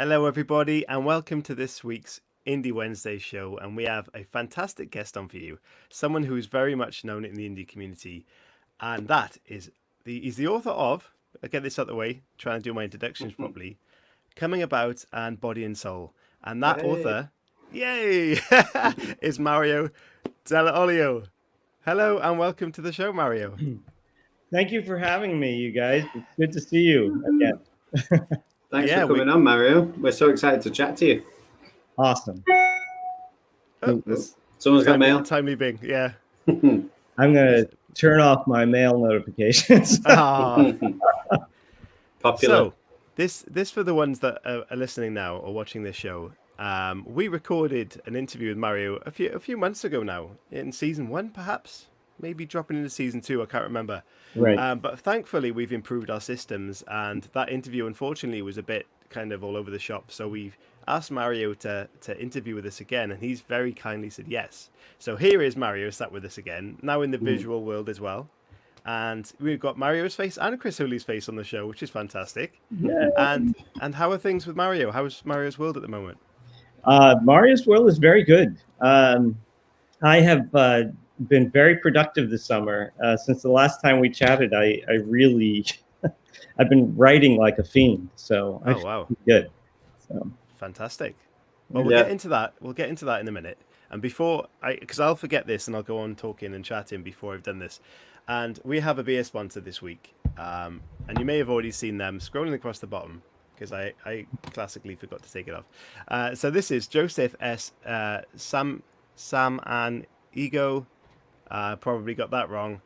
Hello, everybody, and welcome to this week's Indie Wednesday show. And we have a fantastic guest on for you, someone who is very much known in the indie community, and that is he's the author of. I'll get this out of the way, trying to do my introductions properly. Coming About and Body and Soul, and that author, yay, is Mario Dell'Olio. Hello, and welcome to the show, Mario. Thank you for having me, you guys. It's good to see you again. Thanks for coming on, Mario. We're so excited to chat to you. Awesome. Someone's got mail. Timely Bing, yeah. I'm going to turn off my mail notifications. Popular. So, this for the ones that are listening now or watching this show. We recorded an interview with Mario a few months ago now, in season 1, perhaps. Maybe dropping into season 2, I can't remember. Right. But thankfully, we've improved our systems, and that interview, unfortunately, was a bit kind of all over the shop. So we've asked Mario to interview with us again, and he's very kindly said yes. So here is Mario sat with us again, now in the visual world as well. And we've got Mario's face and Chris Hooley's face on the show, which is fantastic. Yeah. And how are things with Mario? How is Mario's world at the moment? Mario's world is very good. I have been very productive this summer. Since the last time we chatted, I really, I've been writing like a fiend. So wow, good. So fantastic. Well, we'll get into that. We'll get into that in a minute. And because I'll forget this and I'll go on talking and chatting before I've done this. And we have a beer sponsor this week, and you may have already seen them scrolling across the bottom because I classically forgot to take it off. So this is Joseph S. Sam and Ego. Probably got that wrong,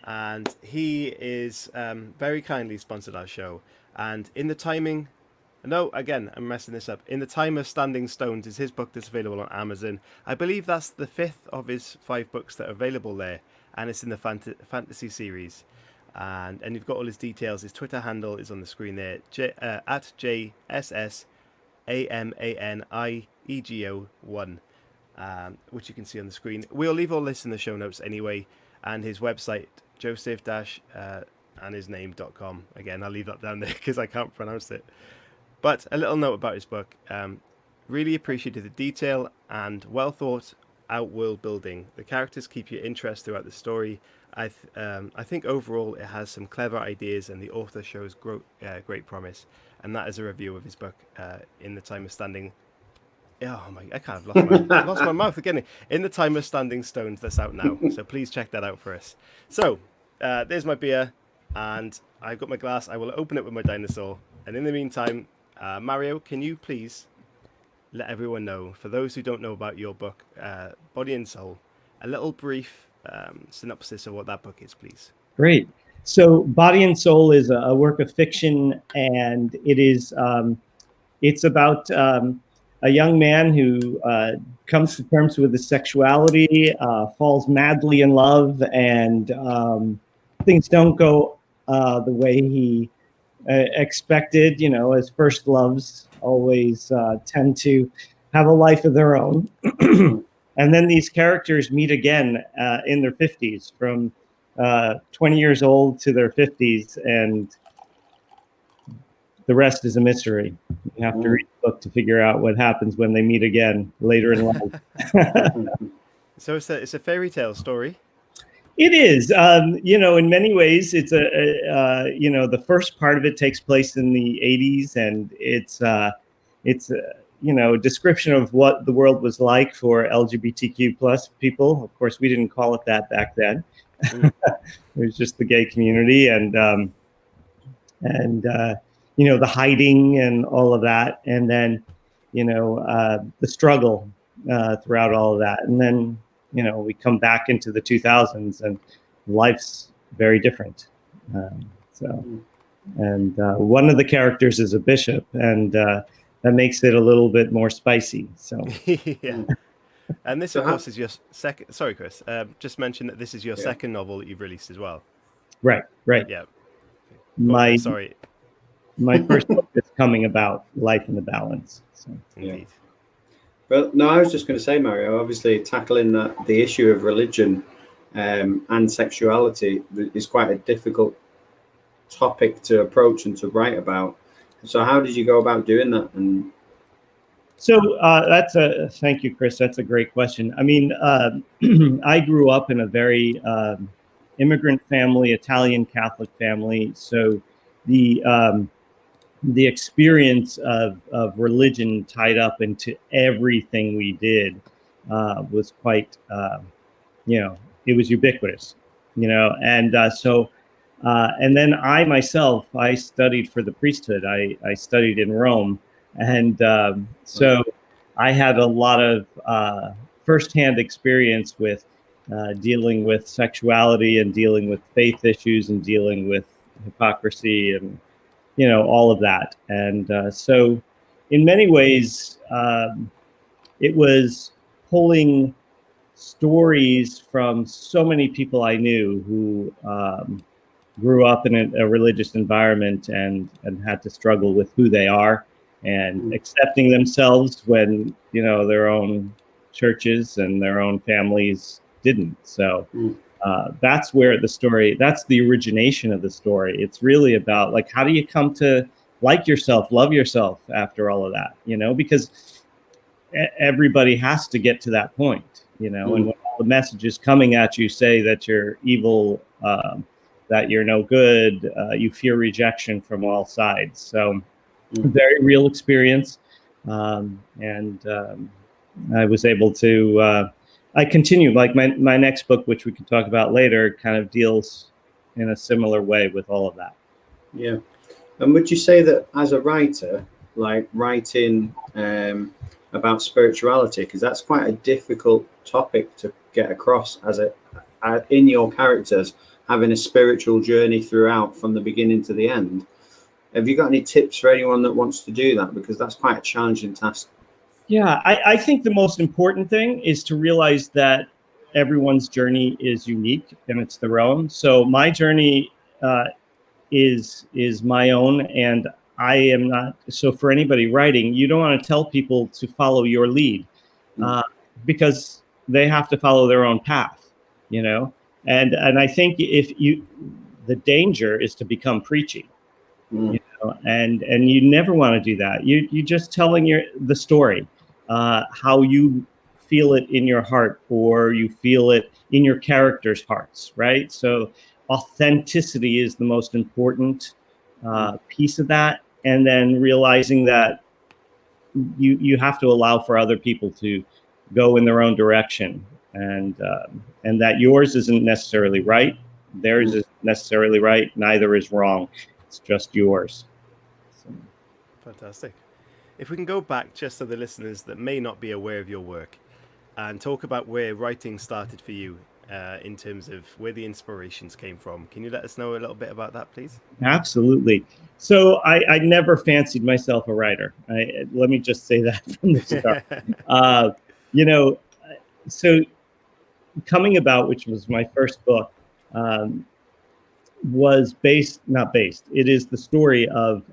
and he is very kindly sponsored our show. And in the timing, no, again, I'm messing this up. In the Time of Standing Stones is his book that's available on Amazon. I believe that's the 5th of his 5 books that are available there, and it's in the fantasy series. And you've got all his details. His Twitter handle is on the screen there, at JSSAMANIEGO1. Which you can see on the screen. We'll leave all this in the show notes anyway, and his website, joseph-andhisname.com. Again, I'll leave that down there because I can't pronounce it. But a little note about his book. Really appreciated the detail and well thought out world building. The characters keep your interest throughout the story. I think overall it has some clever ideas, and the author shows great promise. And that is a review of his book, In the Time of Standing. Oh my! I kind of lost my mouth again. In the Time of Standing Stones, that's out now. So please check that out for us. So there's my beer, and I've got my glass. I will open it with my dinosaur. And in the meantime, Mario, can you please let everyone know, for those who don't know about your book, Body and Soul, a little brief synopsis of what that book is, please? Great. So Body and Soul is a work of fiction, and it is it's about a young man who comes to terms with his sexuality, falls madly in love, and things don't go the way he expected. You know, as first loves always tend to have a life of their own. And then these characters meet again in their 50s, from 20 years old to their 50s, and the rest is a mystery. You have to read the book to figure out what happens when they meet again later in life. So it's a fairy tale story. It is. You know, in many ways, it's you know, the first part of it takes place in the 80s, and it's you know, a description of what the world was like for LGBTQ plus people. Of course, we didn't call it that back then. It was just the gay community, and you know, the hiding and all of that, and then, you know, the struggle throughout all of that, and then, you know, we come back into the 2000s, and life's very different. And one of the characters is a bishop, and that makes it a little bit more spicy. So yeah. And this, of course, is your second. Sorry, Chris. Just mention that this is your second novel that you've released as well. Right. Yeah. Sorry. My first book is Coming About, Life in the Balance. So. Indeed. Well, no, I was just going to say, Mario, obviously tackling the issue of religion and sexuality is quite a difficult topic to approach and to write about. So how did you go about doing that? And So thank you, Chris. That's a great question. I mean, I grew up in a very immigrant family, Italian Catholic family. So the experience of religion tied up into everything we did was quite, it was ubiquitous, and then I myself, I studied for the priesthood. I studied in Rome, and so I had a lot of firsthand experience with dealing with sexuality and dealing with faith issues and dealing with hypocrisy and all of that. And so in many ways, it was pulling stories from so many people I knew who grew up in a religious environment and had to struggle with who they are and accepting themselves when their own churches and their own families didn't. So that's where that's the origination of the story. It's really about, like, how do you come to like yourself, love yourself after all of that, because everybody has to get to that point, and when all the messages coming at you say that you're evil, that you're no good, you fear rejection from all sides. So very real experience. I was able to, I continue, like my next book, which we can talk about later, kind of deals in a similar way with all of that. Yeah. And would you say that as a writer, like writing about spirituality, because that's quite a difficult topic to get across in your characters, having a spiritual journey throughout from the beginning to the end. Have you got any tips for anyone that wants to do that? Because that's quite a challenging task. Yeah, I think the most important thing is to realize that everyone's journey is unique and it's their own. So my journey is my own, and I am not. So for anybody writing, you don't want to tell people to follow your lead because they have to follow their own path, And I think the danger is to become preachy. And you never want to do that. You just telling the story, how you feel it in your heart, or you feel it in your characters' hearts, right? So authenticity is the most important piece of that, and then realizing that you have to allow for other people to go in their own direction, and that yours isn't necessarily right, theirs isn't necessarily right, neither is wrong. It's just yours. So. Fantastic. If we can go back just to the listeners that may not be aware of your work and talk about where writing started for you in terms of where the inspirations came from. Can you let us know a little bit about that, please? Absolutely. So I never fancied myself a writer. Let me just say that from the start. So Coming About, which was my first book, was not based. It is the story of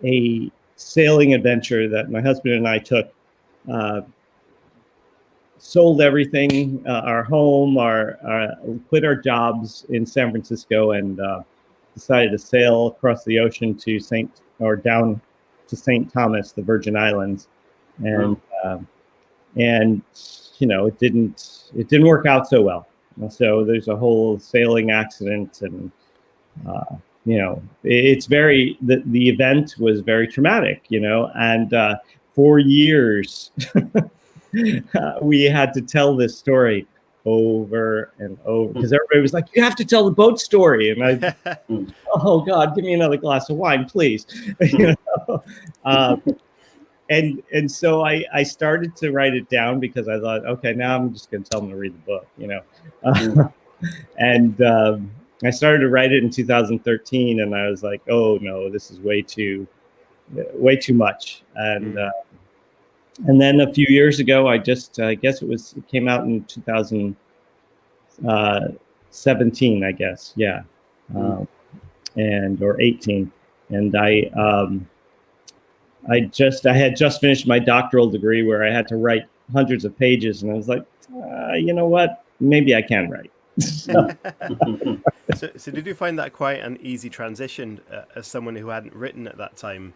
a sailing adventure that my husband and I took. Sold everything, our home, quit our jobs in San Francisco, and decided to sail across the ocean to down to St. Thomas, the Virgin Islands, and it didn't work out so well. So there's a whole sailing accident, and it's the event was very traumatic, and for years we had to tell this story over and over because everybody was like, "You have to tell the boat story," and oh God, give me another glass of wine, please. And so I started to write it down because I thought, okay, now I'm just going to tell them to read the book, and I started to write it in 2013, and I was like, oh no, this is way too much. And then a few years ago, I guess it came out in 2017, I guess, yeah, or 18, and I had just finished my doctoral degree where I had to write hundreds of pages, and I was like, you know what, maybe I can write. So did you find that quite an easy transition as someone who hadn't written at that time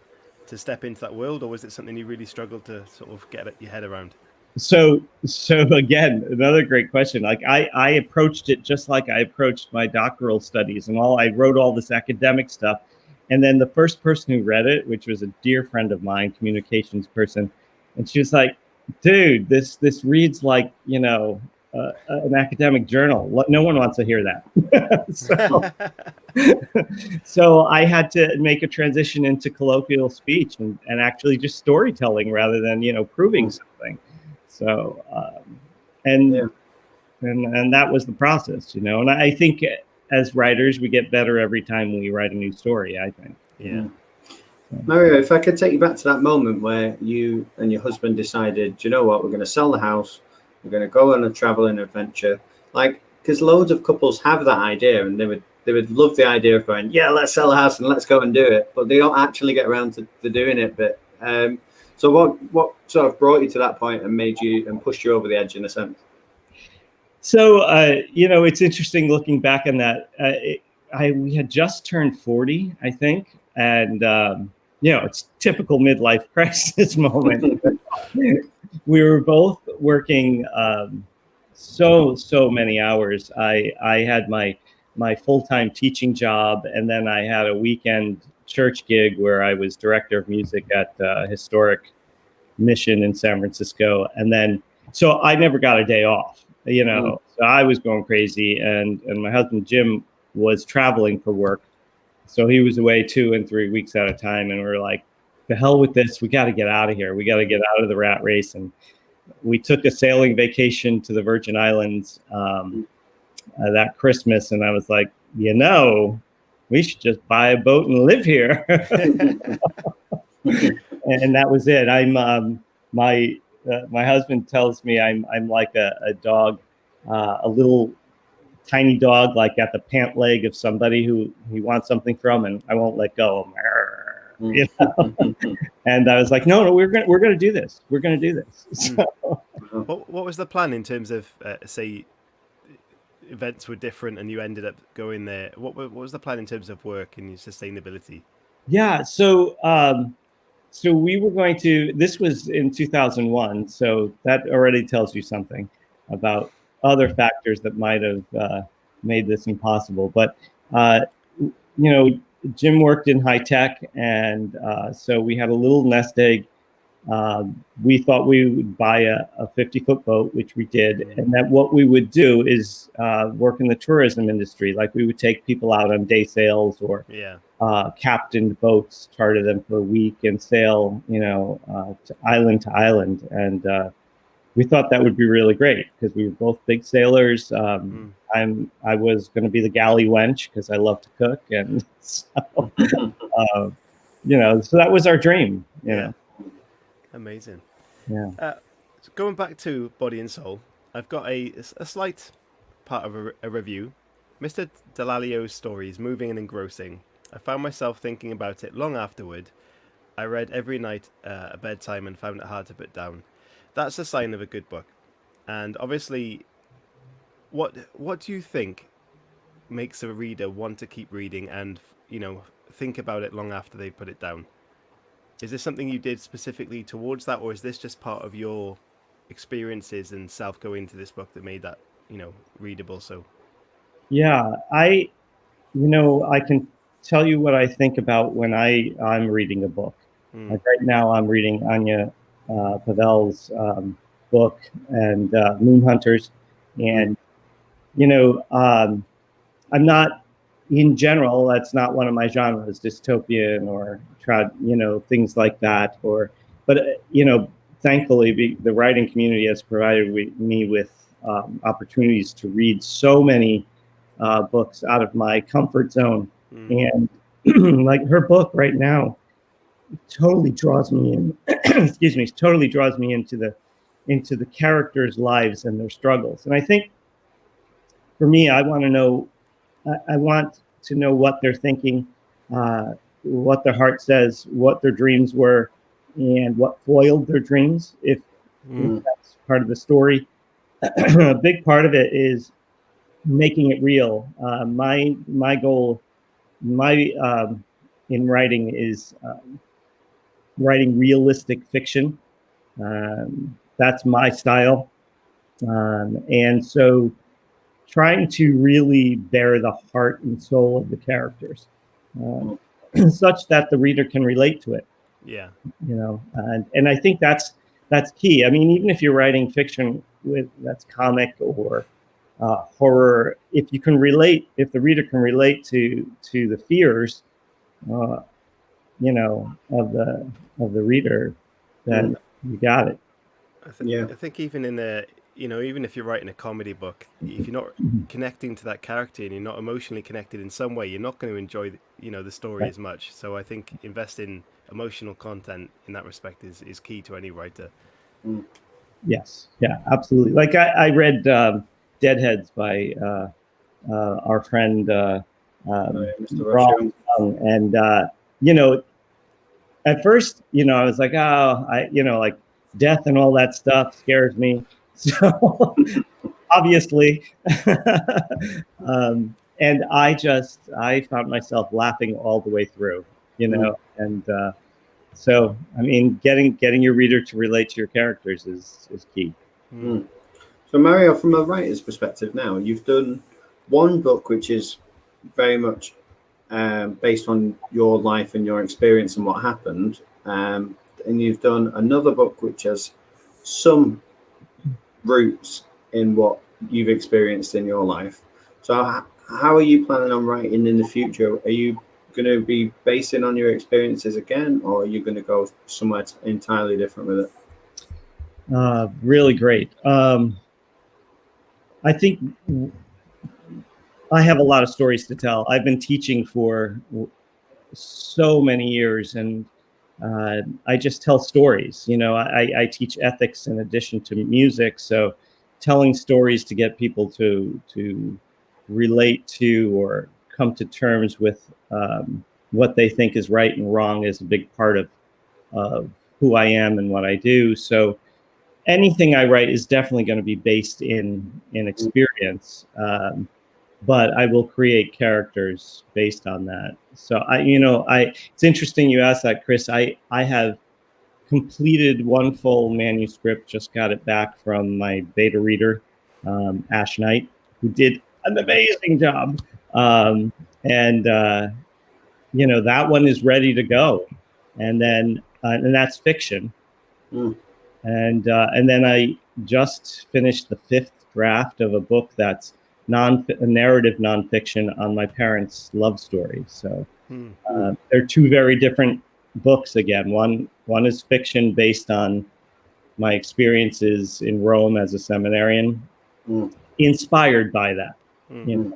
to step into that world, or was it something you really struggled to sort of get your head around? So again, another great question. Like I approached it just like I approached my doctoral studies and all. I wrote all this academic stuff, and then the first person who read it, which was a dear friend of mine, communications person, and she was like, "Dude, this reads like, you know, an academic journal. No one wants to hear that." So I had to make a transition into colloquial speech and actually just storytelling rather than, you know, proving something. So, and that was the process, you know. And I think as writers, we get better every time we write a new story, I think. Yeah. Mario, if I could take you back to that moment where you and your husband decided, do you know what, we're going to sell the house, we're going to go on a traveling adventure, like, because loads of couples have that idea and they would love the idea of going, yeah, let's sell the house and let's go and do it, but they don't actually get around to doing it. But so what sort of brought you to that point and made you and pushed you over the edge in a sense? So you know, it's interesting looking back on that. We had just turned 40, I think, and you know, it's typical midlife crisis moment. We were both working so many hours. I had my full-time teaching job, and then I had a weekend church gig where I was director of music at a historic mission in San Francisco, and then so I never got a day off. You know, so I was going crazy, and my husband Jim was traveling for work, so he was away 2 and 3 weeks at a time, and we were like, "The hell with this! We got to get out of here. We got to get out of the rat race." And we took a sailing vacation to the Virgin Islands that Christmas, and I was like, you know, we should just buy a boat and live here. And that was it. I'm my husband tells me I'm like a dog, a little tiny dog, like at the pant leg of somebody who he wants something from, and I won't let go. You know? And I was like, no, we're gonna do this. We're gonna do this. So, what was the plan in terms of say events were different and you ended up going there? What was the plan in terms of work and sustainability? yeah. So we were going to. This was in 2001. So that already tells you something about other factors that might have made this impossible. But you know, Jim worked in high tech, and so we had a little nest egg. We thought we would buy a 50-foot boat, which we did, and that what we would do is work in the tourism industry. Like we would take people out on day sails or captained boats, charter them for a week and sail, you know, to island. And we thought that would be really great because we were both big sailors. I was going to be the galley wench because I love to cook, and so you know, so that was our dream. You know. Amazing. Yeah. So going back to Body and Soul, I've got a slight part of a review. Mr. Dell'Olio's story is moving and engrossing. I found myself thinking about it long afterward. I read every night at bedtime and found it hard to put down. That's a sign of a good book. And obviously, what do you think makes a reader want to keep reading and, you know, think about it long after they put it down? Is this something you did specifically towards that, or is this just part of your experiences and self going into this book that made that, you know, readable? So, yeah, you know, I can tell you what I think about when I'm reading a book. Like right now, I'm reading Anya Pavel's book and Moon Hunters, and you know, I'm not. In general, that's not one of my genres, dystopian or you know, things like that. But you know, thankfully, the writing community has provided me with opportunities to read so many books out of my comfort zone, and like her book right now, totally draws me in. Excuse me, totally draws me into the characters' lives and their struggles. And I think for me, I want to know. I want to know what they're thinking, what their heart says, what their dreams were, and what foiled their dreams, if that's part of the story. A big part of it is making it real. My goal, in writing is writing realistic fiction. That's my style. And so trying to really bear the heart and soul of the characters, such that the reader can relate to it. Yeah. You know, and I think that's key. I mean, even if you're writing fiction that's comic or horror, if you can relate, if the reader can relate to the fears, you know, of the reader, then you got it. I think even in a, you know, even if you're writing a comedy book, if you're not connecting to that character and you're not emotionally connected in some way, you're not going to enjoy, you know, the story as much. So I think investing emotional content in that respect is key to any writer. Yes, yeah, absolutely. Like I read Deadheads by our friend Rob, and you know, at first, you know, I was like, oh, you know, like death and all that stuff scares me. So obviously, and I found myself laughing all the way through, you know, and so I mean, getting your reader to relate to your characters is key. So Mario, from a writer's perspective now, you've done one book which is very much based on your life and your experience and what happened, and you've done another book which has some roots in what you've experienced in your life. So how are you planning on writing in the future? Are you going to be basing on your experiences again, or are you going to go somewhere entirely different with it? Really great. I think I have a lot of stories to tell. I've been teaching for so many years, and I just tell stories. You know, I teach ethics in addition to music, so telling stories to get people to relate to or come to terms with what they think is right and wrong is a big part of who I am and what I do. So anything I write is definitely going to be based in experience. But I will create characters based on that. So it's interesting you asked that, Chris. I have completed one full manuscript, just got it back from my beta reader, Ash Knight, who did an amazing job. And that one is ready to go. And then, and that's fiction. And then I just finished the 5th draft of a book that's narrative nonfiction on my parents' love story. So they're two very different books. Again, one is fiction based on my experiences in Rome as a seminarian, inspired by that, and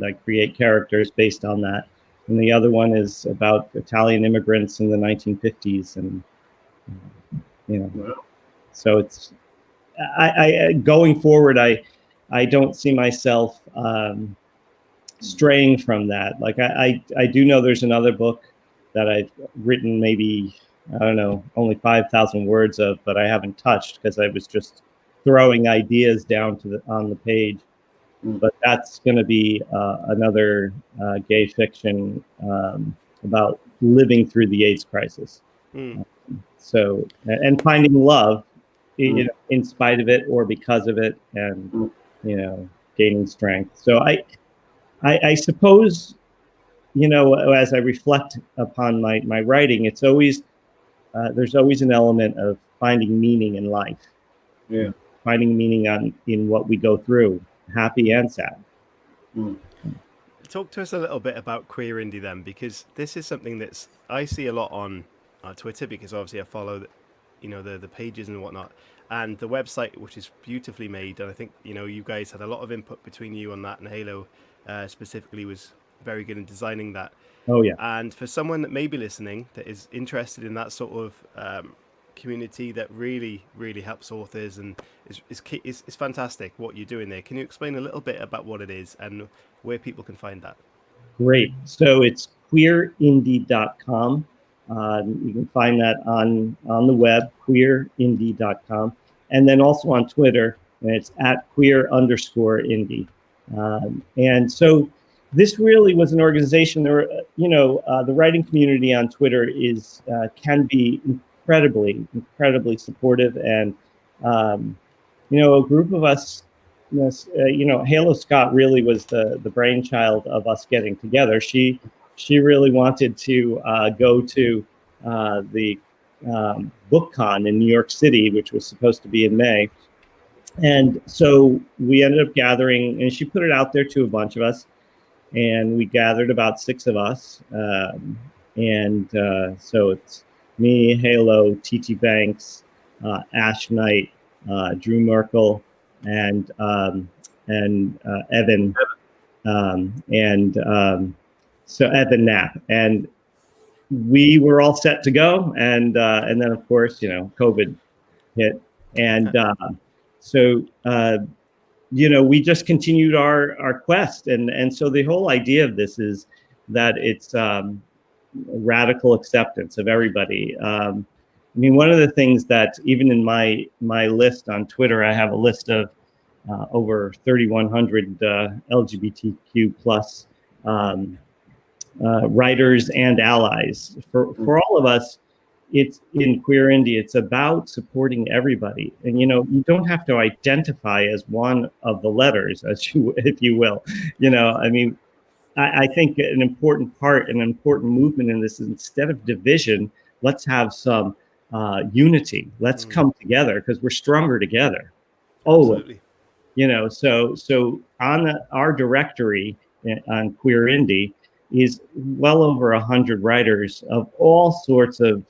I create characters based on that. And the other one is about Italian immigrants in the 1950s, and so it's I going forward. I don't see myself straying from that. Like I do know there's another book that I've written, maybe, I don't know, only 5,000 words of, but I haven't touched because I was just throwing ideas down on the page. But that's going to be another gay fiction about living through the AIDS crisis. So, and finding love, in spite of it or because of it, and gaining strength. So I suppose, as I reflect upon my writing, it's always there's always an element of finding meaning in life. Finding meaning in what we go through, happy and sad. Talk to us a little bit about queer indie then, because this is something I see a lot on Twitter, because obviously I follow the pages and whatnot, and the website, which is beautifully made. And I think you guys had a lot of input between you on that, and Halo specifically was very good in designing that. Oh yeah. And for someone that may be listening that is interested in that sort of community that really helps authors and is fantastic what you're doing there, can you explain a little bit about what it is and where people can find that? Great. So it's queerindie.com. You can find that on the web, queerindie.com, and then also on Twitter, and it's @queer_indie. And so this really was an organization. There were, the writing community on Twitter can be incredibly supportive, and a group of us, Halo Scott really was the brainchild of us getting together. She really wanted to go to the BookCon in New York City, which was supposed to be in May. And so we ended up gathering, and she put it out there to a bunch of us, and we gathered about 6 of us. So it's me, Halo, TT Banks, Ash Knight, Drew Merkel, and Evan, so Evan Knapp. And we were all set to go, and then of course COVID hit, and we just continued our quest, and so the whole idea of this is that it's radical acceptance of everybody. One of the things that even in my list on Twitter, I have a list of over 3,100 LGBTQ plus writers and allies. For all of us, it's in Queer Indie, it's about supporting everybody. And, you don't have to identify as one of the letters, if you will. I think an important part, an important movement in this is, instead of division, let's have some unity. Let's come together, because we're stronger together. Absolutely. So on our directory on Queer Indie is well over 100 writers of all sorts of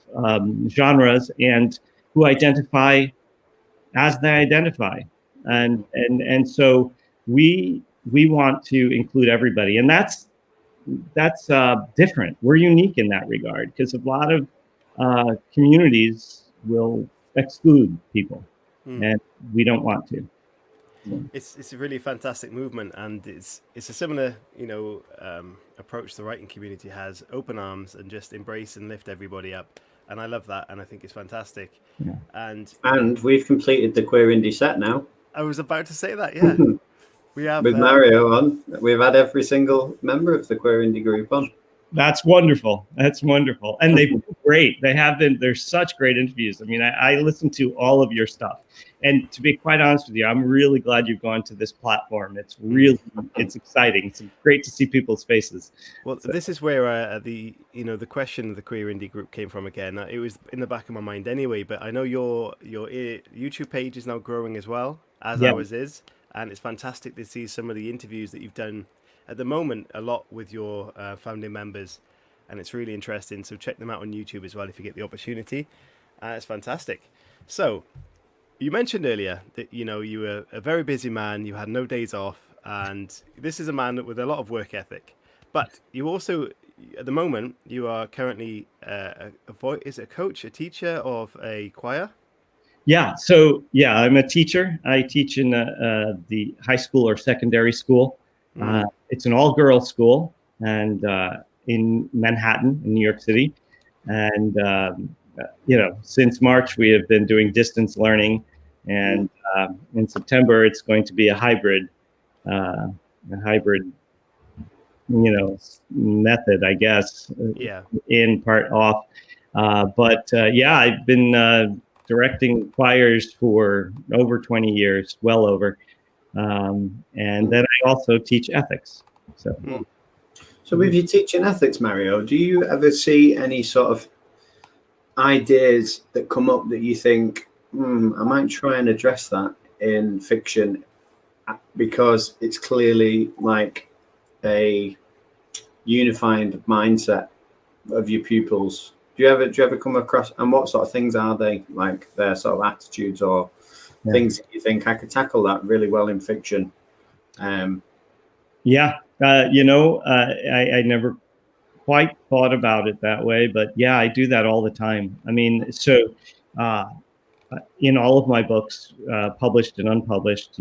genres, and who identify as they identify, and so we want to include everybody, and that's different. We're unique in that regard, because a lot of communities will exclude people, and we don't want to. It's a really fantastic movement, and it's a similar approach the writing community has: open arms and just embrace and lift everybody up. And I love that, and I think it's fantastic. Yeah. And we've completed the Queer Indie set now. I was about to say that. Yeah, we have with Mario on. We've had every single member of the Queer Indie group on. That's wonderful. That's wonderful. And they've been great. They have been. They're such great interviews. I listen to all of your stuff. And to be quite honest with you, I'm really glad you've gone to this platform. It's exciting. It's great to see people's faces. Well, this is where the question of the Queer Indie group came from again. It was in the back of my mind anyway, but I know your YouTube page is now growing as well, as ours is. And it's fantastic to see some of the interviews that you've done at the moment, a lot with your founding members, and it's really interesting. So check them out on YouTube as well if you get the opportunity. It's fantastic. So you mentioned earlier that you were a very busy man, you had no days off, and this is a man with a lot of work ethic. But you also, at the moment, you are currently a coach, a teacher of a choir? Yeah, so I'm a teacher. I teach in the high school or secondary school. It's an all-girls school, and in Manhattan, in New York City. And since March, we have been doing distance learning, and in September, it's going to be a hybrid method, I guess. In part off, I've been directing choirs for over 20 years, well over. And then I also teach ethics. So with your teaching ethics, Mario, do you ever see any sort of ideas that come up that you think, I might try and address that in fiction, because it's clearly like a unifying mindset of your pupils? Do you ever come across, and what sort of things are they, like their sort of attitudes or things that you think I could tackle that really well in fiction? I never quite thought about it that way, but I do that all the time. In all of my books, published and unpublished,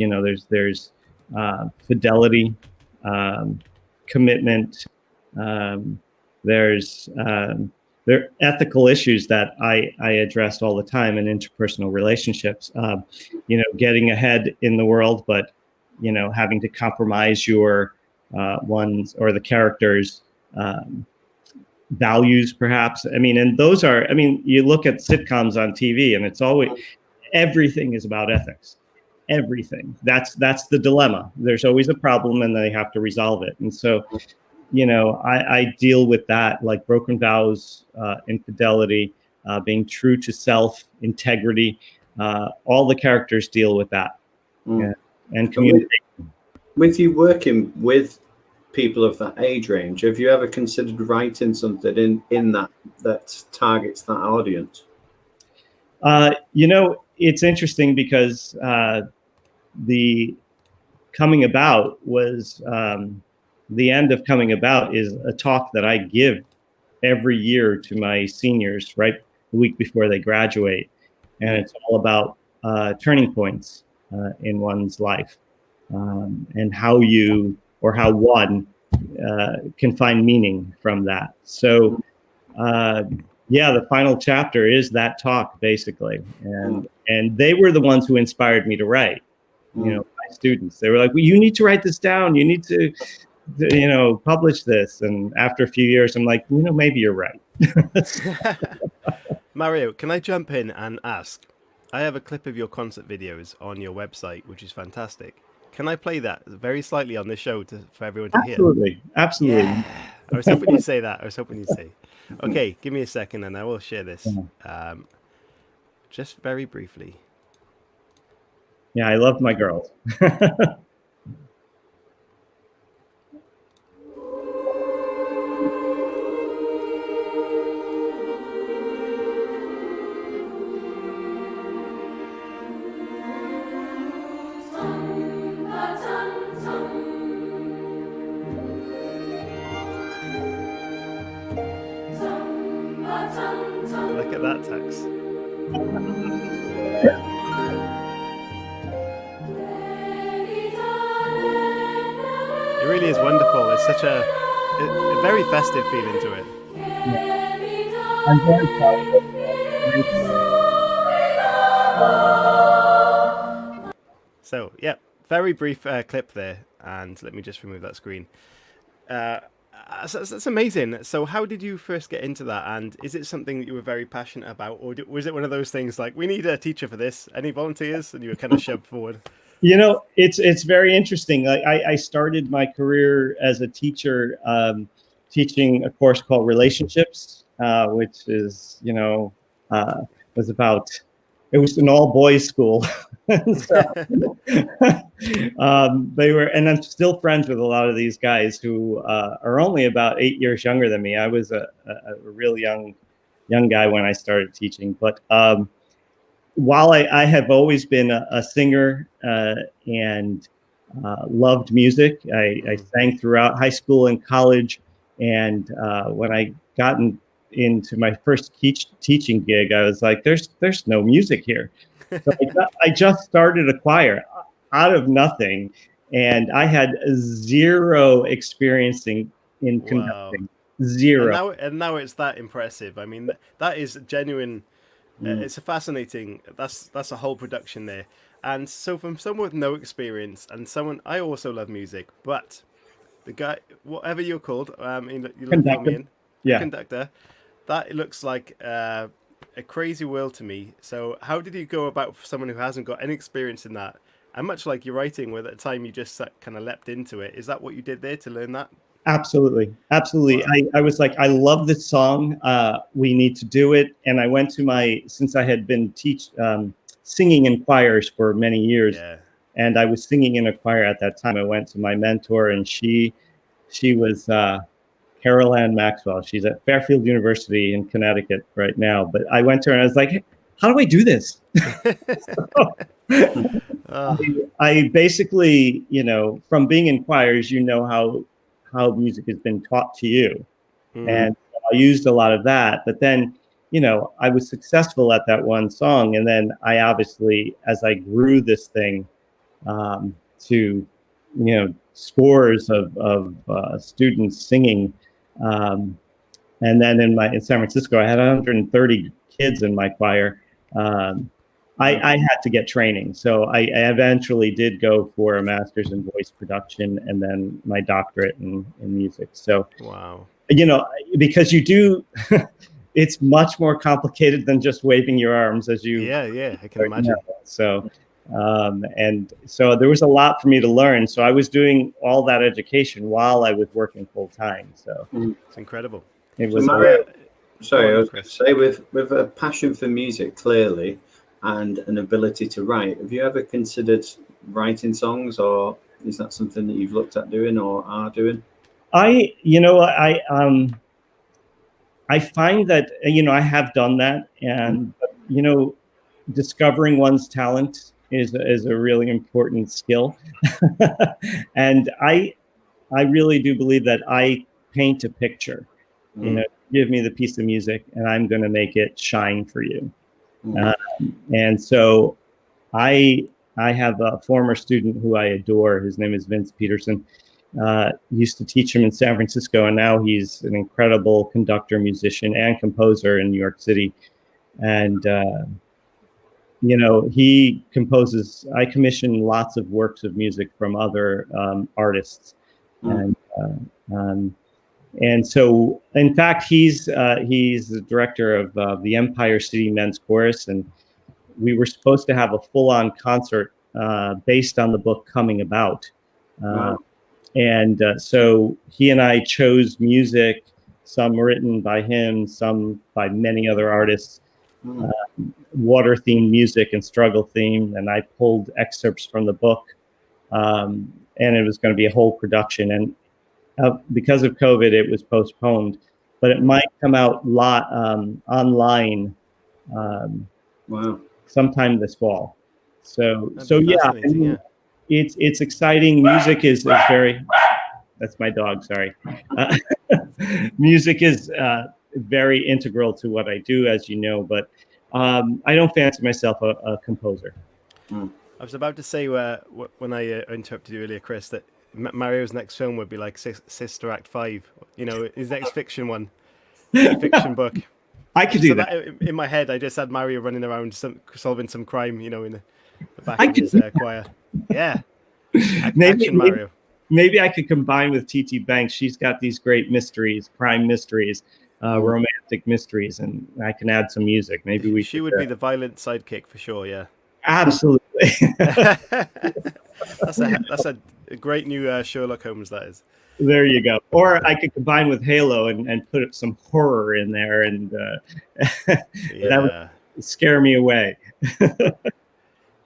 there's fidelity, commitment. There are ethical issues that I address all the time in interpersonal relationships. Getting ahead in the world, but having to compromise your one's or the characters' values, perhaps. I mean, and those are, I mean, you look at sitcoms on TV, and it's always, everything is about ethics. Everything. That's the dilemma. There's always a problem, and they have to resolve it. And so, you know, I deal with that, like broken vows, infidelity, being true to self, integrity. All the characters deal with that. Yeah. And communicate. With you working with people of that age range, have you ever considered writing something in that targets that audience? You know, it's interesting because the coming about was the end of coming about is a talk that I give every year to my seniors, right, the week before they graduate, and it's all about turning points in one's life, and how you or how one can find meaning from that. So yeah, the final chapter is that talk, basically, and they were the ones who inspired me to write. You know, my students, they were like, well, you need to write this down, you need to you know, publish this. And after a few years, I'm like, you know, maybe you're right. Mario, can I jump in and ask? I have a clip of your concert videos on your website, which is fantastic. Can I play that very slightly on this show for everyone to hear? Absolutely. Yeah. I was hoping you'd say that. I was hoping you'd say. Okay, give me a second and I will share this. Just very briefly. Yeah, I love my girls. Look at that text. It really is wonderful. It's such a very festive feeling to it. Yeah. I'm very proud of it. So, yeah, very brief clip there. And let me just remove that screen. So that's amazing. So how did you first get into that? And is it something that you were very passionate about? Or was it one of those things like, we need a teacher for this? Any volunteers? And you were kind of shoved forward? You know, it's very interesting. I started my career as a teacher, teaching a course called Relationships, which is, you know, was about, it was an all boys school. So, they were, and I'm still friends with a lot of these guys who are only about 8 years younger than me. I was a real young guy when I started teaching, but while I have always been a singer and loved music, I sang throughout high school and college. And when I got into my first teaching gig, I was like, there's no music here. So I just started a choir out of nothing. And I had zero experience in conducting. Wow. Zero. And now it's that impressive. I mean, that is genuine. It's a fascinating, that's a whole production there. And so from someone with no experience and someone, I also love music, but the guy, whatever you're called, Conductor. Yeah. Conductor, that looks like a crazy world to me. So how did you go about for someone who hasn't got any experience in that? And much like your writing, where at the time you just kind of leapt into it, is that what you did there to learn that? Absolutely. Wow. I was like, I love this song. We need to do it. And I went to since I had been singing in choirs for many years, and I was singing in a choir at that time. I went to my mentor, and she was Carol Ann Maxwell. She's at Fairfield University in Connecticut right now. But I went to her and I was like, hey, how do I do this? I basically, you know, from being in choirs, you know how music has been taught to you. And I used a lot of that, but then, you know, I was successful at that one song. And then I obviously, as I grew this thing to, you know, scores of students singing. And then in San Francisco, I had 130 kids in my choir. I had to get training. So I eventually did go for a master's in voice production and then my doctorate in music. So, wow. Because you do, it's much more complicated than just waving your arms, as you. Yeah, I can imagine. So, and so there was a lot for me to learn. So I was doing all that education while I was working full time. So it's incredible. It was. Sorry, I was going to say, with a passion for music, clearly, and an ability to write, have you ever considered writing songs, or is that something that you've looked at doing or are doing? I find that, I have done that, and, discovering one's talent is a really important skill. And I really do believe that I paint a picture. Give me the piece of music and I'm going to make it shine for you. And so I have a former student who I adore. His name is Vince Peterson. Used to teach him in San Francisco, and now he's an incredible conductor, musician, and composer in New York City. And he composes. I commission lots of works of music from other artists, and so, in fact, he's the director of the Empire City Men's Chorus, and we were supposed to have a full-on concert based on the book Coming About. Wow. And so he and I chose music, some written by him, some by many other artists, water-themed music and struggle theme, and I pulled excerpts from the book, and it was going to be a whole production. And because of COVID, it was postponed, but it might come out online sometime this fall. So yeah, it's exciting. Music is very. That's my dog. Sorry. Music is very integral to what I do, as you know, but I don't fancy myself a composer. I was about to say when I interrupted you earlier, Chris, that Mario's next film would be like Sister Act 5, his next fiction one, fiction book. I could do that. In my head, I just had Mario running around solving some crime, in the back of his choir. Yeah. Action Mario. Maybe I could combine with T.T. Banks. She's got these great mysteries, crime mysteries, romantic mysteries, and I can add some music. Maybe she would be the violent sidekick for sure, yeah. Absolutely. That's a great new Sherlock Holmes, that is. There you go. Or I could combine with Halo and put some horror in there, and that would scare me away.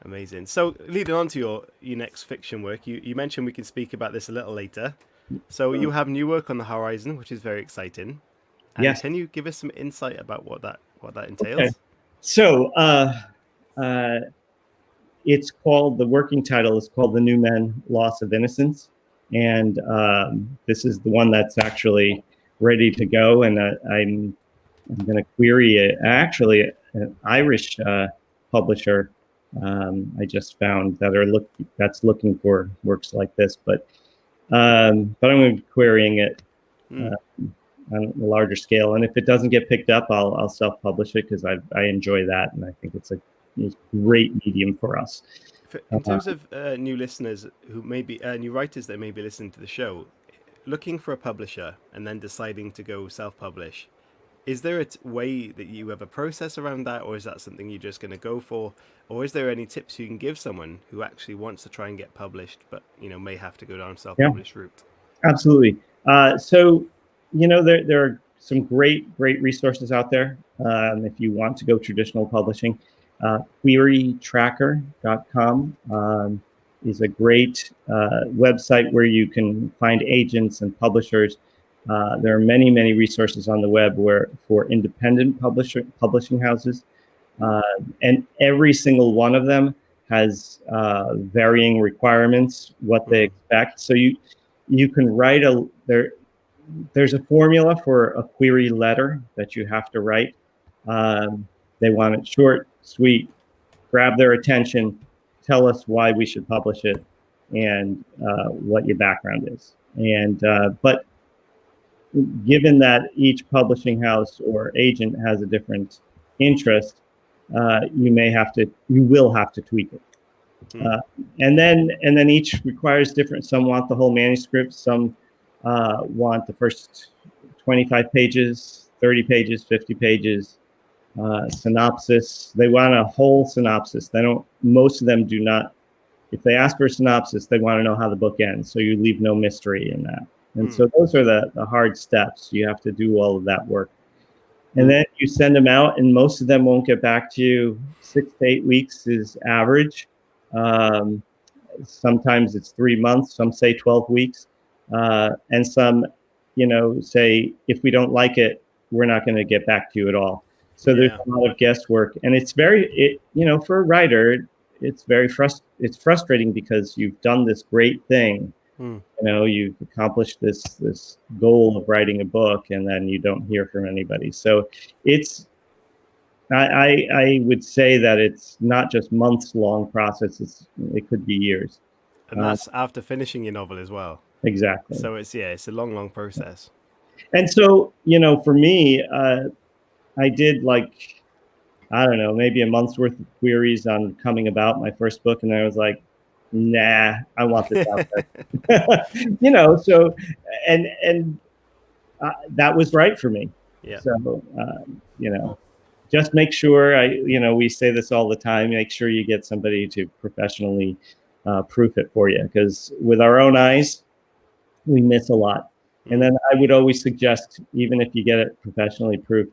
Amazing. So leading on to your next fiction work, you mentioned we can speak about this a little later. So you have new work on the horizon, which is very exciting. And yes. Can you give us some insight about what that entails? Okay. So it's called, the working title is called The New Men Loss of Innocence. And this is the one that's actually ready to go. And I'm going to query it. Actually, an Irish publisher I just found that's looking for works like this. But I'm going to be querying it on a larger scale. And if it doesn't get picked up, I'll self-publish it because I enjoy that. And I think it's a great medium for us. In terms of new listeners who may be new writers that may be listening to the show, looking for a publisher and then deciding to go self-publish, is there a way that you have a process around that, or is that something you're just going to go for, or is there any tips you can give someone who actually wants to try and get published, but may have to go down self-published route? Absolutely. So there are some great resources out there if you want to go traditional publishing. Querytracker.com is a great website where you can find agents and publishers. There are many resources on the web for independent publishing houses, and every single one of them has varying requirements, what they expect. So you can write there's a formula for a query letter that you have to write. They want it short, sweet, grab their attention, tell us why we should publish it, and what your background is. And but given that each publishing house or agent has a different interest, you will have to tweak it. And then each requires different. Some want the whole manuscript. Some want the first 25 pages, 30 pages, 50 pages, synopsis. They want a whole synopsis. They don't. Most of them do not. If they ask for a synopsis, they want to know how the book ends. So you leave no mystery in that. And so those are the hard steps. You have to do all of that work. And then you send them out, and most of them won't get back to you. 6 to 8 weeks is average. Sometimes it's 3 months. Some say 12 weeks. And some, say, if we don't like it, we're not going to get back to you at all. So there's a lot of guesswork. And it's for a writer, it's frustrating because you've done this great thing. You've accomplished this goal of writing a book, and then you don't hear from anybody. So I would say that it's not just months long process. It could be years. And that's after finishing your novel as well. Exactly. So it's a long process. And so, for me, I did maybe a month's worth of queries on coming about my first book. And I was like, nah, I want this out there. So, and that was right for me. Yeah. So, just make sure we say this all the time, make sure you get somebody to professionally proof it for you, because with our own eyes, we miss a lot. And then I would always suggest, even if you get it professionally proofed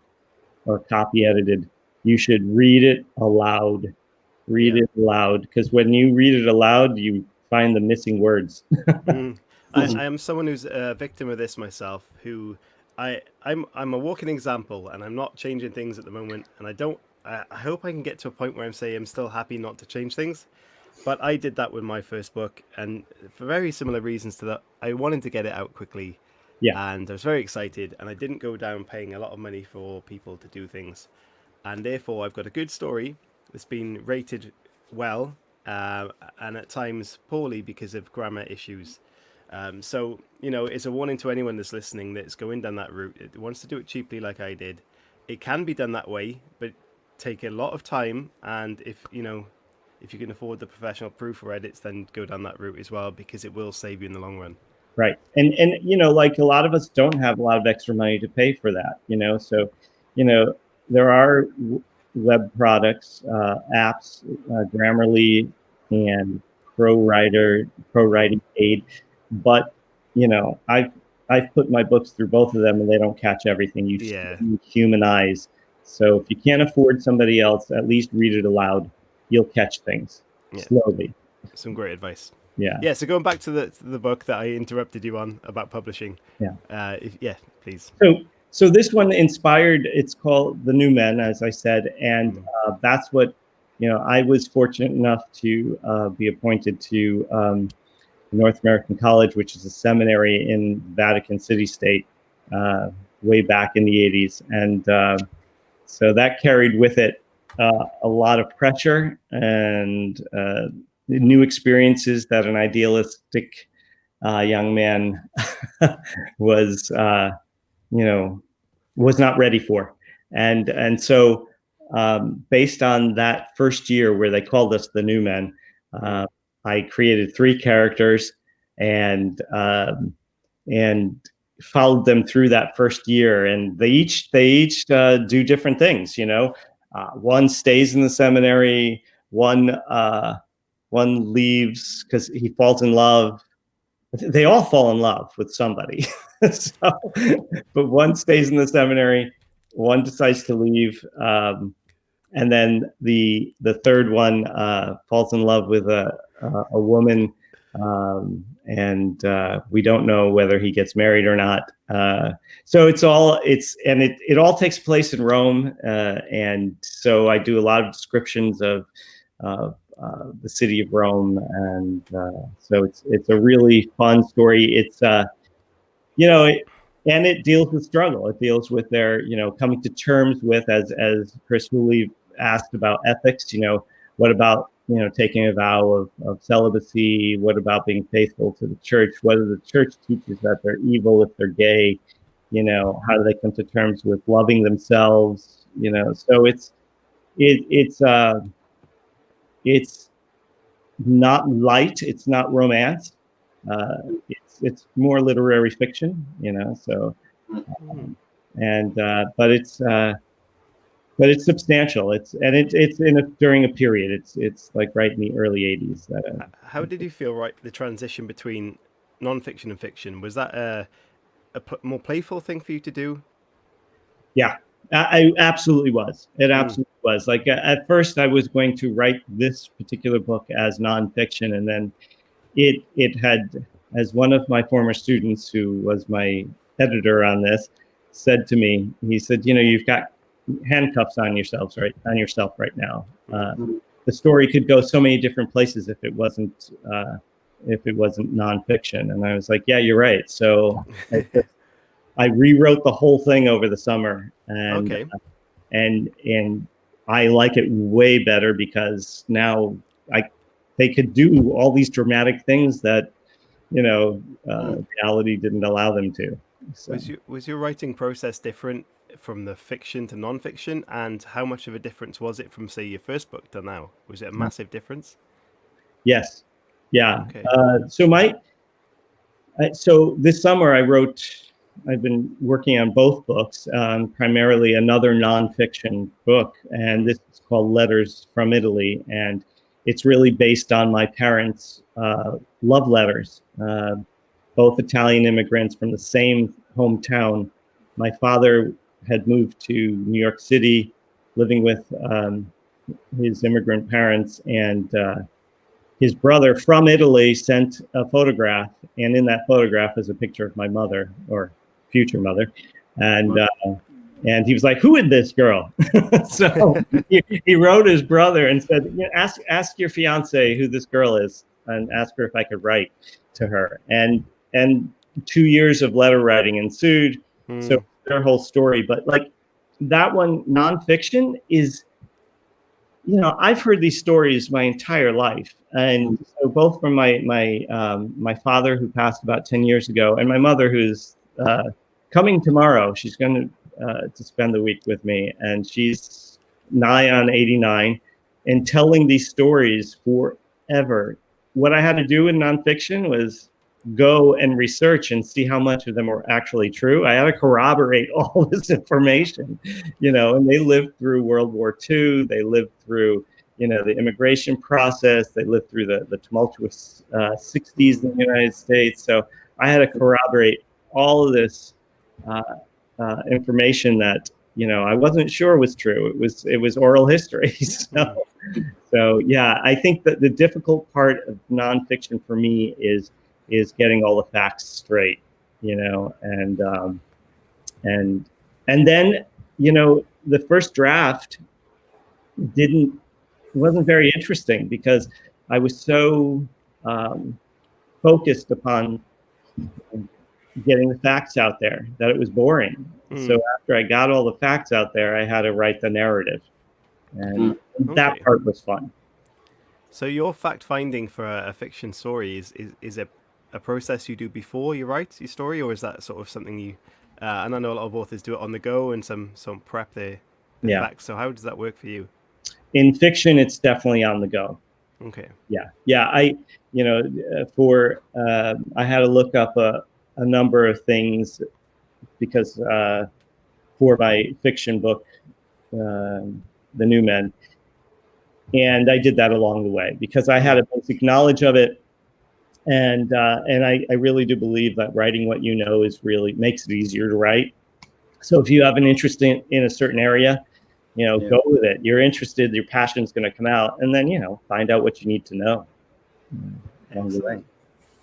or copy edited, you should read it aloud. Read it aloud, because when you read it aloud, you find the missing words. I am someone who's a victim of this myself, I'm a walking example, and I'm not changing things at the moment. And I hope I can get to a point where I'm still happy not to change things. But I did that with my first book, and for very similar reasons to that. I wanted to get it out quickly. And I was very excited, and I didn't go down paying a lot of money for people to do things. And therefore, I've got a good story that's been rated well, and at times poorly because of grammar issues. So, it's a warning to anyone that's listening that's going down that route. It wants to do it cheaply like I did. It can be done that way, but take a lot of time. And if you can afford the professional proof or edits, then go down that route as well, because it will save you in the long run. Right. And like a lot of us don't have a lot of extra money to pay for that, so, there are web products, apps, Grammarly and ProWriting Aid. But, I've put my books through both of them, and they don't catch everything. You need human eyes. So if you can't afford somebody else, at least read it aloud. You'll catch things slowly. Some great advice. Yeah. So going back to the book that I interrupted you on about publishing. Please. So this one inspired. It's called The New Men, as I said, and that's what I was fortunate enough to be appointed to North American College, which is a seminary in Vatican City State, way back in the 80s, and so that carried with it a lot of pressure and new experiences that an idealistic young man was not ready for. And so based on that first year where they called us the New Men, I created 3 characters and followed them through that first year. And they each do different things. One stays in the seminary, one leaves because he falls in love. They all fall in love with somebody. But one stays in the seminary, one decides to leave, and then the third one falls in love with a woman, and we don't know whether he gets married or not. So it all takes place in Rome, and so I do a lot of descriptions of the city of Rome, and so it's a really fun story. It's and it deals with struggle. It deals with their coming to terms with, as Chris Hooley asked about ethics. What about taking a vow of celibacy? What about being faithful to the church? Whether the church teaches that they're evil if they're gay, how do they come to terms with loving themselves? So it's not light. It's not romance. It's more literary fiction, So, but it's substantial. It's during a period. It's like right in the early '80s. How did you feel the transition between non-fiction and fiction? Was that a more playful thing for you to do? Yeah, I absolutely was. It absolutely was. Like at first, I was going to write this particular book as nonfiction, and then it had, as one of my former students, who was my editor on this, said to me, he said, you've got handcuffs on yourself right now. The story could go so many different places if it wasn't nonfiction. And I was like, yeah, you're right. So I rewrote the whole thing over the summer, and and I like it way better because now they could do all these dramatic things that reality didn't allow them to. So. Was your writing process different from the fiction to non-fiction, and how much of a difference was it from, say, your first book to now? Was it a massive difference? Yes. Yeah. Okay. So this summer I've been working on both books, primarily another nonfiction book, and this is called Letters from Italy, and it's really based on my parents' love letters, both Italian immigrants from the same hometown. My father had moved to New York City, living with his immigrant parents, and his brother from Italy sent a photograph, and in that photograph is a picture of my mother, or future mother, and he was like, "Who is this girl?" So he wrote his brother and said, "Ask your fiance who this girl is, and ask her if I could write to her." And 2 years of letter writing ensued. So their whole story, but like that one, nonfiction is, I've heard these stories my entire life, and so both from my father, who passed about 10 years ago, and my mother, who's coming tomorrow. She's going to spend the week with me, and she's nigh on 89, and telling these stories forever. What I had to do in nonfiction was go and research and see how much of them were actually true. I had to corroborate all this information, and they lived through World War II. They lived through, the immigration process. They lived through the tumultuous 60s in the United States. So I had to corroborate all of this information that, I wasn't sure was true. It was oral history. So yeah, I think that the difficult part of nonfiction for me is getting all the facts straight, and then, the first draft wasn't very interesting because I was so focused upon getting the facts out there that it was boring. So after I got all the facts out there, I had to write the narrative, and that part was fun. So your fact finding for a fiction story is a process you do before you write your story, or is that sort of something you and I know a lot of authors do it on the go and some prep the facts. So how does that work for you? In fiction, it's definitely on the go. Okay. Yeah. I had to look up a number of things because for my fiction book, The New Men, and I did that along the way because I had a basic knowledge of it. And I really do believe that writing what you know makes it easier to write. So if you have an interest in a certain area, go with it. You're interested, your passion's going to come out, and then, find out what you need to know.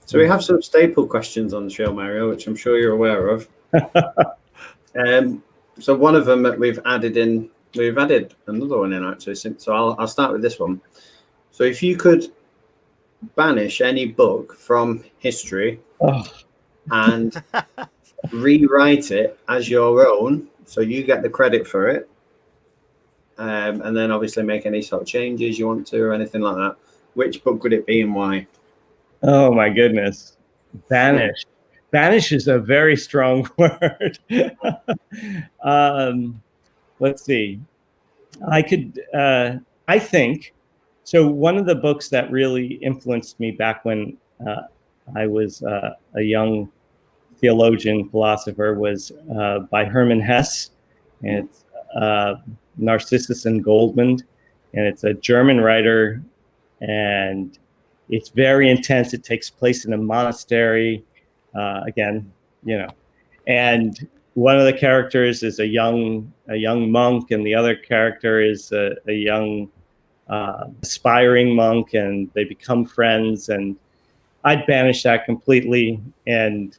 So we have some staple questions on the show, Mario, which I'm sure you're aware of. So one of them that we've added another one in actually. So I'll start with this one. So if you could banish any book from history and rewrite it as your own, so you get the credit for it, and then obviously make any sort of changes you want to or anything like that, which book would it be and why? Oh my goodness. Banish is a very strong word. Let's see. I could, I think, so one of the books that really influenced me back when I was a young theologian, philosopher, was by Hermann Hesse. And it's Narcissus and Goldmund. And it's a German writer. And it's very intense. It takes place in a monastery. Again, you know, and one of the characters is a young monk, and the other character is a young aspiring monk, and they become friends. And I'd banish that completely, and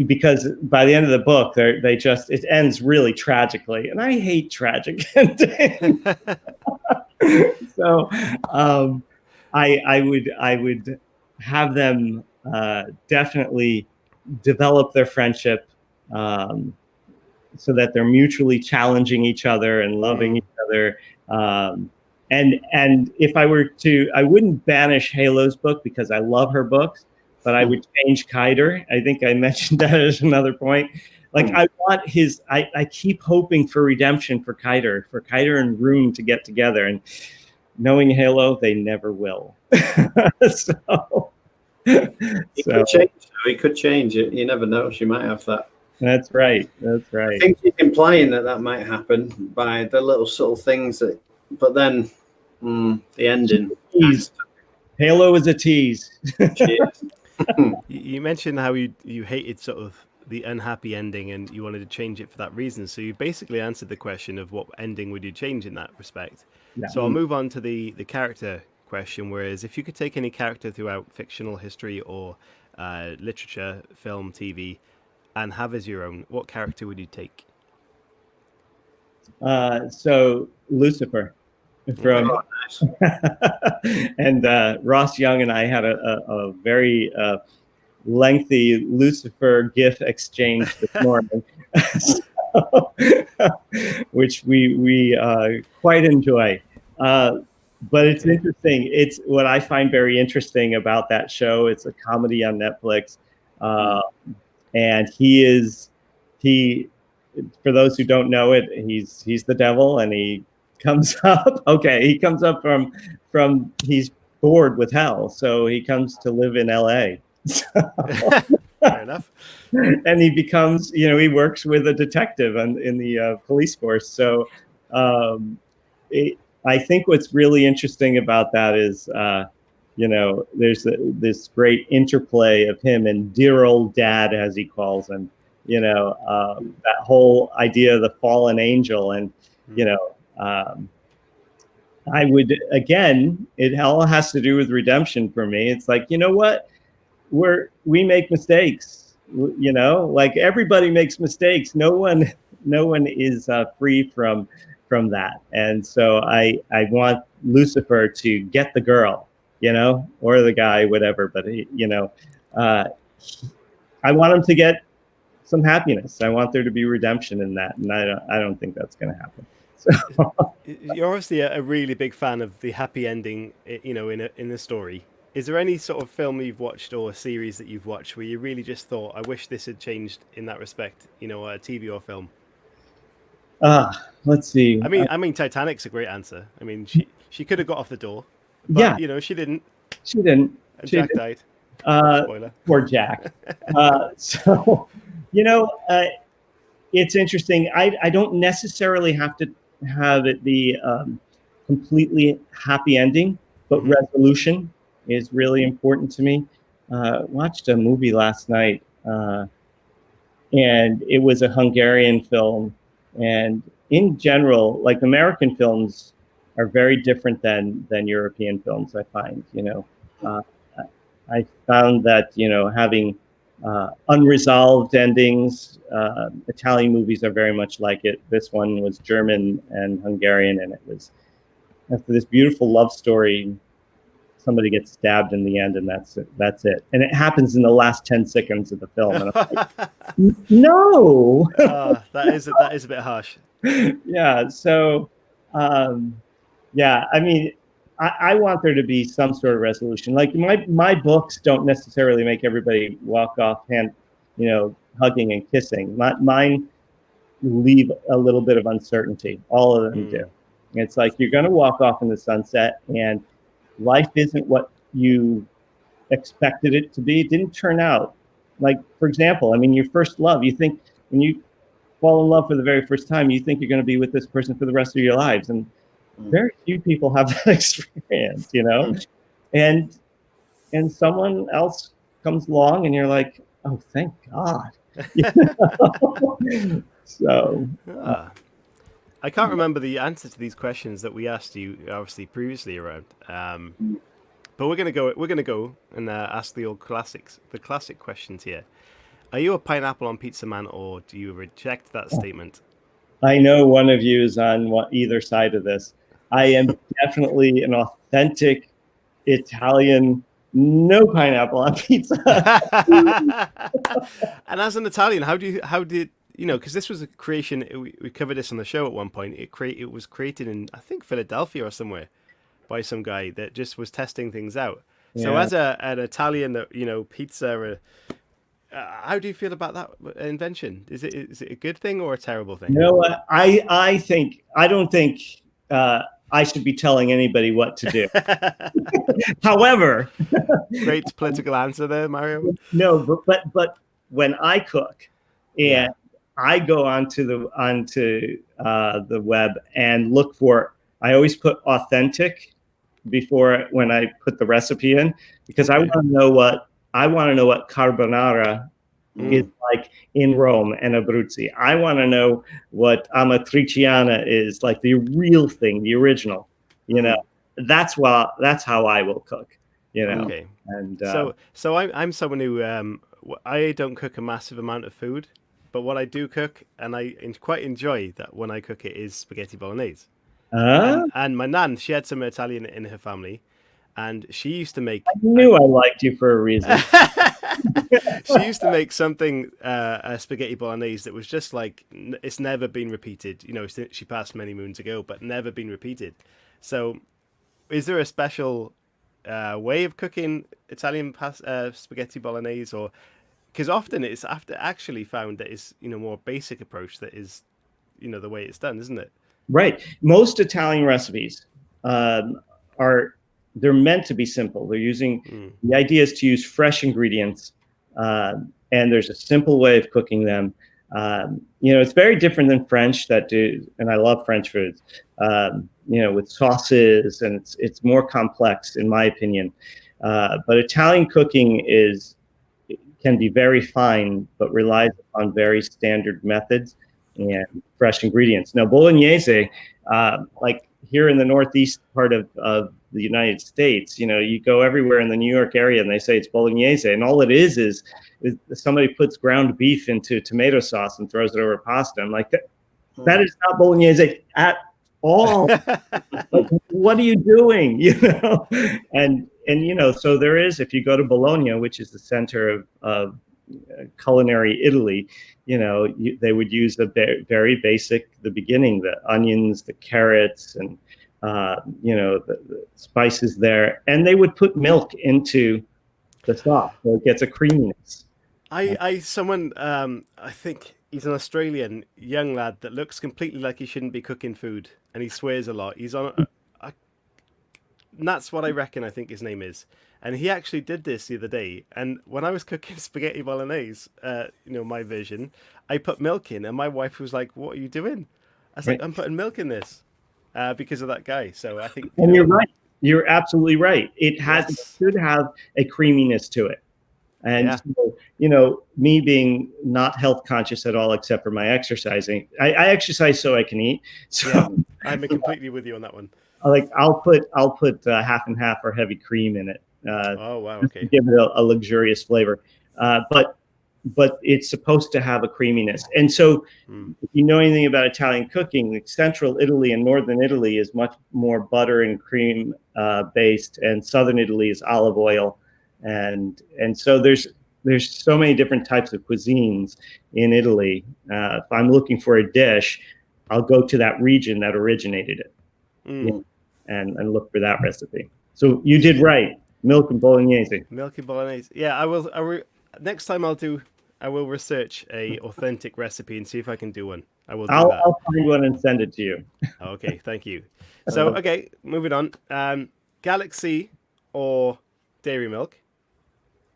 because by the end of the book, they just, it ends really tragically, and I hate tragic endings. So I would have them definitely develop their friendship, so that they're mutually challenging each other and loving each other. And if I were to, I wouldn't banish Halo's book because I love her books, but I would change Kiter. I think I mentioned that as another point. Like I want his, I keep hoping for redemption for Kiter and Rune to get together, and knowing Halo, they never will. So he could change it. You never know. She might have that. That's right. That's right. I think she's implying that might happen by the little subtle things that, but then the ending. Halo is a tease. You mentioned how you hated sort of the unhappy ending and you wanted to change it for that reason. So you basically answered the question of what ending would you change in that respect. Yeah. So I'll move on to the character question, whereas if you could take any character throughout fictional history or literature, film, TV, and have as your own, what character would you take? So Lucifer from and Ross Young and I had a very lengthy Lucifer GIF exchange this morning, which we quite enjoy. But it's interesting. It's what I find very interesting about that show. It's a comedy on Netflix. And he, for those who don't know it, he's the devil, and he comes up. He comes up from he's bored with hell, so he comes to live in LA. Fair enough. And he becomes, he works with a detective in the police force. So I think what's really interesting about that is, there's this great interplay of him and dear old dad, as he calls him, that whole idea of the fallen angel. And, I would, again, it all has to do with redemption for me. It's like, you know what? We make mistakes, like everybody makes mistakes. No one is free from that. And so I want Lucifer to get the girl, or the guy, whatever. But I want him to get some happiness. I want there to be redemption in that, and I don't think that's going to happen. So you're obviously a really big fan of the happy ending, in a story. Is there any sort of film you've watched or a series that you've watched where you really just thought, I wish this had changed in that respect, a TV or film? Let's see. I mean, Titanic's a great answer. I mean, she could have got off the door, but, she didn't. She didn't. And Jack died. Spoiler. Poor Jack. So, it's interesting. I don't necessarily have to have it be completely happy ending, but resolution is really important to me. Watched a movie last night, and it was a Hungarian film. And in general, like American films are very different than European films, I find. I found that, having unresolved endings, Italian movies are very much like it. This one was German and Hungarian, and it was, after this beautiful love story, somebody gets stabbed in the end, and that's it. And it happens in the last 10 seconds of the film. And I'm like, no. That is a bit harsh. Yeah. So, yeah. I mean, I want there to be some sort of resolution. Like my books don't necessarily make everybody walk off hugging and kissing. Mine leave a little bit of uncertainty. All of them do. It's like you're going to walk off in the sunset, and life isn't what you expected it to be. It didn't turn out. Like, for example, I mean, your first love, you think when you fall in love for the very first time, you think you're going to be with this person for the rest of your lives. And very few people have that experience, you know? And someone else comes along and you're like, oh, thank God. So I can't remember the answer to these questions that we asked you obviously previously around. But we're gonna go and ask the old classics, the classic questions here. Are you a pineapple on pizza man, or do you reject that statement? I know one of you is on either side of this. I am definitely an authentic Italian, no pineapple on pizza. And as an Italian, how did you know? Because this was a creation. We covered this on the show at one point. It was created in, I think, Philadelphia or somewhere by some guy that just was testing things out. Yeah. So as an Italian, that pizza. How do you feel about that invention? Is it a good thing or a terrible thing? You know what? I don't think I should be telling anybody what to do. However, great political answer there, Mario. No, but when I cook, and I go onto the web and look for, I always put authentic before when I put the recipe in, because I want to know what carbonara is like in Rome and Abruzzi. I want to know what amatriciana is like, the real thing, the original. You know, that's how I will cook. You know. Okay. And so I'm someone who I don't cook a massive amount of food, but what I do cook, and I quite enjoy that when I cook it, is spaghetti bolognese. And my nan, she had some Italian in her family, and she used to make. I knew I liked you for a reason. She used to make something, a spaghetti bolognese that was just like, it's never been repeated. You know, she passed many moons ago, but never been repeated. So, is there a special way of cooking Italian spaghetti bolognese, or because often it's actually found that it's more basic approach that is the way it's done, isn't it? Right. Most Italian recipes they're meant to be simple. They're using the idea is to use fresh ingredients, and there's a simple way of cooking them. It's very different than French and I love French foods. With sauces, and it's more complex in my opinion. But Italian cooking can be very fine, but relies on very standard methods and fresh ingredients. Now, bolognese, like here in the northeast part of the United States, you go everywhere in the New York area and they say it's bolognese, and all it is somebody puts ground beef into tomato sauce and throws it over pasta. I'm like, that is not bolognese at all. Like, what are you doing? And so there is, if you go to Bologna, which is the center of culinary Italy, they would use the very basic, the beginning, the onions, the carrots, and the spices there, and they would put milk into the sauce so it gets a creaminess. I think he's an Australian young lad that looks completely like he shouldn't be cooking food, and he swears a lot. He's on that's what I reckon. I think his name is. And he actually did this the other day. And when I was cooking spaghetti bolognese, my version, I put milk in, and my wife was like, "What are you doing?" I was like, "I'm putting milk in this," because of that guy. So I think. And you're right. You're absolutely right. It should have a creaminess to it. And so, me being not health conscious at all, except for my exercising, I exercise so I can eat. So I'm completely with you on that one. Like I'll put half and half or heavy cream in it. Oh wow! Okay. To give it a luxurious flavor, but it's supposed to have a creaminess. And so, if you know anything about Italian cooking, like Central Italy and Northern Italy is much more butter and cream based, and Southern Italy is olive oil, and so there's so many different types of cuisines in Italy. If I'm looking for a dish, I'll go to that region that originated it. And look for that recipe. So you did right. Milk and bolognese. Milk and bolognese. Yeah, I will. Next time I'll do I will research a authentic recipe and see if I can do one. I will do I'll, that. I'll find one and send it to you. Okay, thank you. So, okay, moving on. Galaxy or Dairy Milk?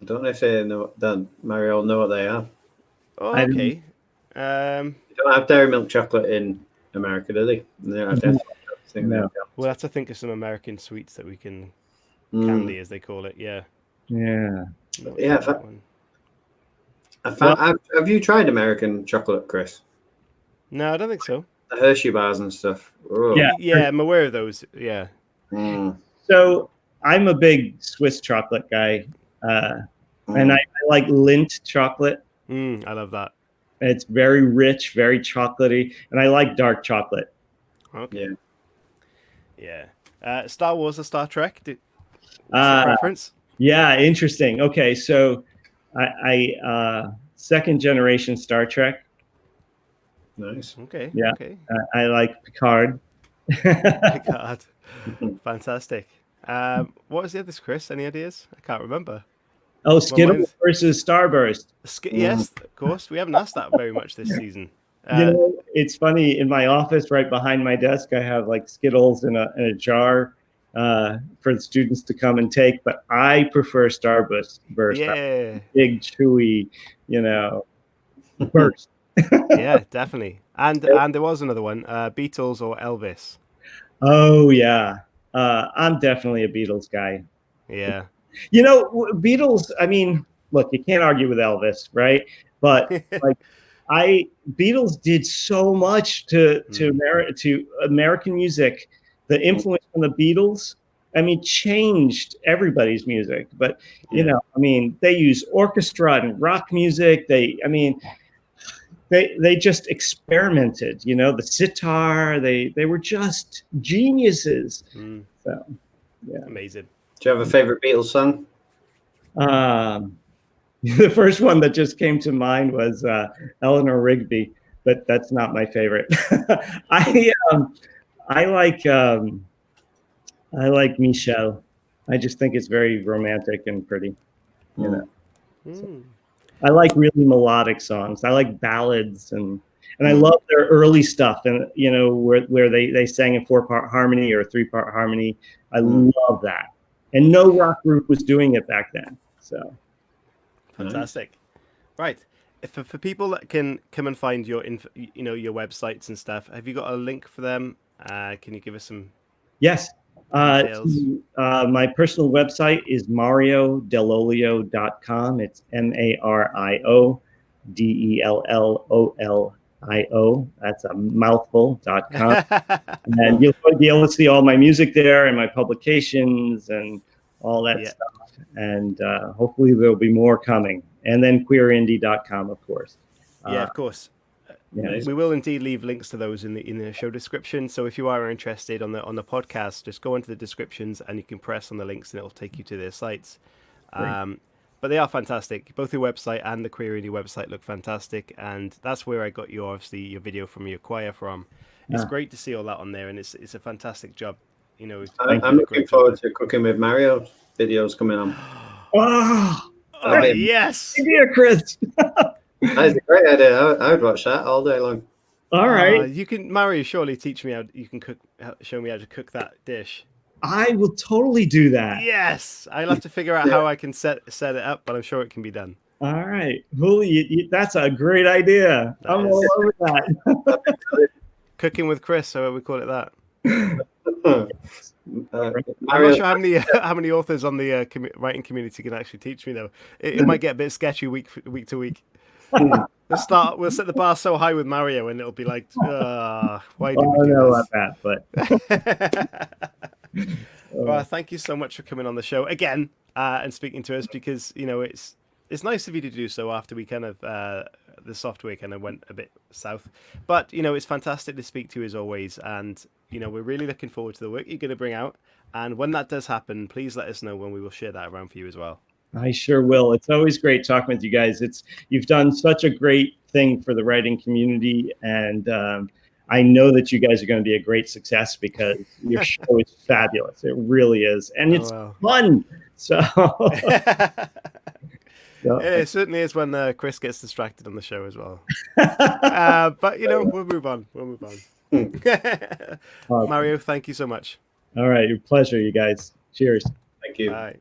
I don't know if they know that Mario know what they are. Oh, I don't- okay. They don't have dairy milk chocolate in America, do they? They don't have dairy milk chocolate. No. We'll have to think of some American sweets that we can candy, as they call it. Yeah. Yeah. Not Yeah, sure that one. Have you tried American chocolate, Chris? No, I don't think so. The Hershey bars and stuff. Oh. Yeah. Yeah, I'm aware of those. Yeah. Mm. So I'm a big Swiss chocolate guy, and I like Lindt chocolate. I love that. It's very rich, very chocolatey, and I like dark chocolate. Okay. Yeah. Yeah. Star Wars or Star Trek? What's your preference? Yeah, interesting. Okay, so I second generation Star Trek. Nice. Okay. Yeah. Okay. I like Picard. My God. Fantastic. What was the others, Chris? Any ideas? I can't remember. Oh, Skittles mine's- versus Starburst. Yes, of course. We haven't asked that very much this season. You know, it's funny. In my office, right behind my desk, I have like Skittles in a jar for the students to come and take. But I prefer Starburst. Yeah. Big, chewy, burst. Yeah, definitely. And there was another one, Beatles or Elvis. Oh yeah, I'm definitely a Beatles guy. Yeah. Beatles. I mean, look, you can't argue with Elvis, right? But like, Beatles did so much to American music. The influence from the Beatles, I mean, changed everybody's music. But I mean, they use orchestra and rock music. They just experimented. The sitar. They were just geniuses. So, yeah. Amazing. Do you have a favorite Beatles song? The first one that just came to mind was Eleanor Rigby, but that's not my favorite. I like Michelle. I just think it's very romantic and pretty. I like really melodic songs. I like ballads and I love their early stuff, and where they sang in 4-part harmony or a 3-part harmony. I love that, and no rock group was doing it back then. So. Fantastic. Right. For people that can come and find your your websites and stuff, have you got a link for them? Can you give us some? Yes. My personal website is mariodell'olio.com. It's MARIODELLOLIO. That's a mouthful.com. And you'll be able to see all my music there and my publications and all that stuff. And hopefully there'll be more coming. And then queerindie.com, of course. Yeah, of course. We will indeed leave links to those in the show description. So if you are interested on the podcast, just go into the descriptions and you can press on the links and it'll take you to their sites. But they are fantastic. Both your website and the Queer Indie website look fantastic, and that's where I got your video from your choir from. It's great to see all that on there, and it's a fantastic job. I'm looking forward to Cooking with Mario videos coming on. Oh, yes, dear Chris. That's a great idea. I would watch that all day long. All right. You can, Mario, surely teach me how you can show me how to cook that dish. I will totally do that. Yes, I'll have to figure out how I can set it up, but I'm sure it can be done. All right, that's a great idea. I'm all over that. Cooking with Chris, so we call it that. I'm not sure how many authors on the writing community can actually teach me though. It might get a bit sketchy week to week. We'll set the bar so high with Mario, and it'll be like, why do we do this? About that, but well, thank you so much for coming on the show again and speaking to us, because it's nice of you to do so after we kind of the software kind of went a bit south, but it's fantastic to speak to you as always, and we're really looking forward to the work you're going to bring out, and when that does happen, please let us know when we will share that around for you as well. I sure will. It's always great talking with you guys. You've done such a great thing for the writing community, and I know that you guys are going to be a great success because your show is fabulous. It really is, and it's fun. So It certainly is when Chris gets distracted on the show as well. But we'll move on. Mario, thank you so much. All right, your pleasure, you guys. Cheers. Thank you. Bye.